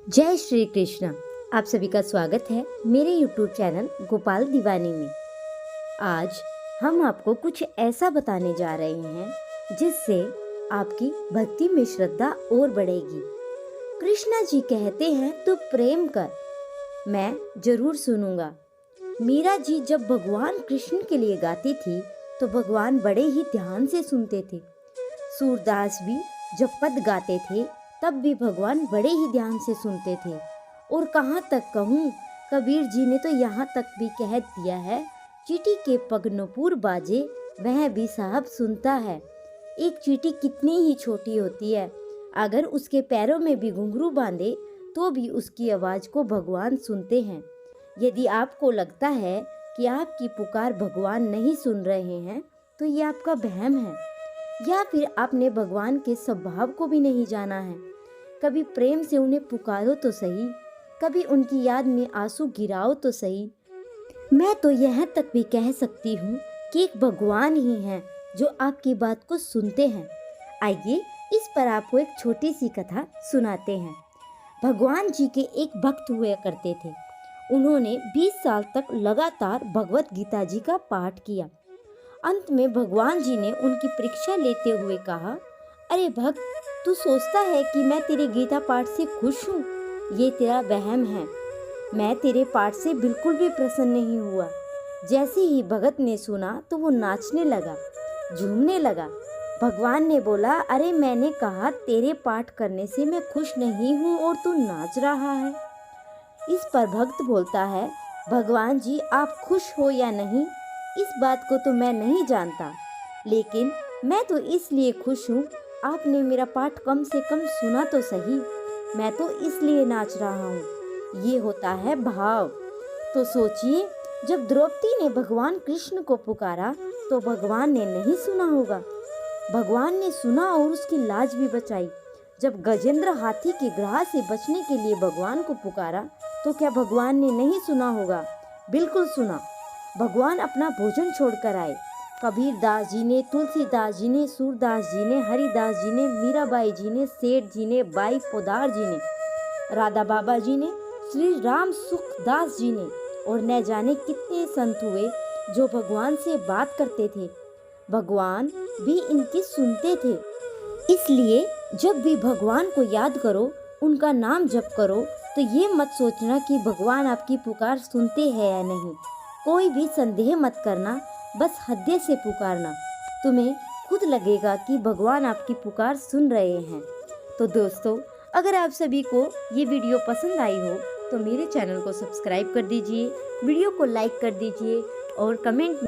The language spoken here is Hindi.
जय श्री कृष्ण। आप सभी का स्वागत है मेरे YouTube चैनल गोपाल दीवानी में। आज हम आपको कुछ ऐसा बताने जा रहे हैं जिससे आपकी भक्ति में श्रद्धा और बढ़ेगी। कृष्णा जी कहते हैं तू प्रेम कर, मैं जरूर सुनूंगा। मीरा जी जब भगवान कृष्ण के लिए गाती थी तो भगवान बड़े ही ध्यान से सुनते थे। सूरदास भी जब पद गाते थे तब भी भगवान बड़े ही ध्यान से सुनते थे। और कहाँ तक कहूँ, कबीर जी ने तो यहाँ तक भी कह दिया है, चींटी के पग नूपुर बाजे वह भी साहब सुनता है। एक चींटी कितनी ही छोटी होती है, अगर उसके पैरों में भी घुंघरू बांधे तो भी उसकी आवाज़ को भगवान सुनते हैं। यदि आपको लगता है कि आपकी पुकार भगवान नहीं सुन रहे हैं तो ये आपका वहम है, या फिर आपने भगवान के स्वभाव को भी नहीं जाना है। कभी प्रेम से उन्हें पुकारो तो सही, कभी उनकी याद में आंसू गिराओ तो सही। मैं तो यह तक भी कह सकती हूँ कि एक भगवान ही हैं जो आपकी बात को सुनते हैं। आइए इस पर आपको एक छोटी सी कथा सुनाते हैं। भगवान जी के एक भक्त हुआ करते थे। उन्होंने 20 साल तक लगातार भगवत गीता जी का पाठ किया। अंत में भगवान जी ने उनकी परीक्षा लेते हुए कहा, अरे भक्त, तू सोचता है कि मैं तेरे गीता पाठ से खुश हूँ? ये तेरा वहम है। मैं तेरे पाठ से बिल्कुल भी प्रसन्न नहीं हुआ। जैसे ही भगत ने सुना तो वो नाचने लगा, झूमने लगा। भगवान ने बोला, अरे मैंने कहा तेरे पाठ करने से मैं खुश नहीं हूँ और तू नाच रहा है। इस पर भक्त बोलता है, भगवान जी आप खुश हो या नहीं इस बात को तो मैं नहीं जानता, लेकिन मैं तो इसलिए खुश हूँ, आपने मेरा पाठ कम से कम सुना तो सही। मैं तो इसलिए नाच रहा हूँ। ये होता है भाव। तो सोचिए, जब द्रौपदी ने भगवान कृष्ण को पुकारा तो भगवान ने नहीं सुना होगा। भगवान ने सुना और उसकी लाज भी बचाई। जब गजेंद्र हाथी के ग्राह से बचने के लिए भगवान को पुकारा तो क्या भगवान ने नहीं सुना होगा? बिल्कुल सुना। भगवान अपना भोजन छोड़कर आए। कबीर दास जी ने, तुलसीदास जी ने, सूरदास जी ने, हरिदास जी ने, मीराबाई जी ने, सेठ जी ने, बाई पोदार जी ने, राधा बाबा जी ने, श्री राम सुखदास जी ने, और न जाने कितने संत हुए जो भगवान से बात करते थे। भगवान भी इनकी सुनते थे। इसलिए जब भी भगवान को याद करो, उनका नाम जप करो, तो ये मत सोचना कि भगवान आपकी पुकार सुनते हैं या नहीं। कोई भी संदेह मत करना, बस हृदय से पुकारना। तुम्हें खुद लगेगा कि भगवान आपकी पुकार सुन रहे हैं। तो दोस्तों, अगर आप सभी को ये वीडियो पसंद आई हो तो मेरे चैनल को सब्सक्राइब कर दीजिए, वीडियो को लाइक कर दीजिए और कमेंट